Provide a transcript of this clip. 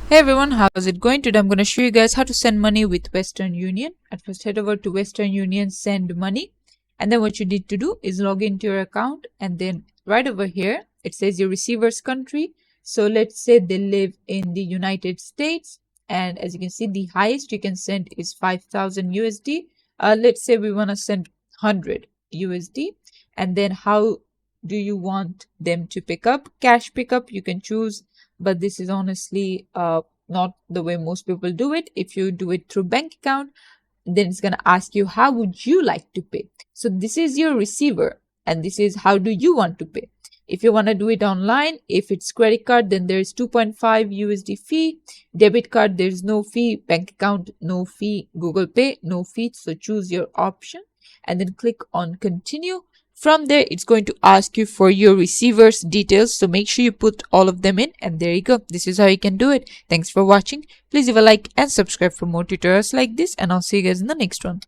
Hey everyone, how's it going? Today I'm going to show you guys how to send money with Western Union. At first, head over to Western Union, send money. And then what you need to do is log into your account. And then right over here, it says your receiver's country. So let's say they live in the United States. And as you can see, the highest you can send is 5,000 USD. Let's say we want to send 100 USD. And then how do you want them to pick up? Cash pickup, you can choose, but this is honestly not the way most people do it. If you do it through bank account, then it's going to ask you how would you like to pay. So this is your receiver and this is how do you want to pay. If you want to do it online, if it's credit card, then there's 2.5 USD fee. Debit card, there's no fee. Bank account, no fee. Google Pay, no fee. So choose your option and then click on continue. From there, it's going to ask you for your receiver's details. So make sure you put all of them in, and there you go. This is how you can do it. Thanks for watching. Please leave a like and subscribe for more tutorials like this, and I'll see you guys in the next one.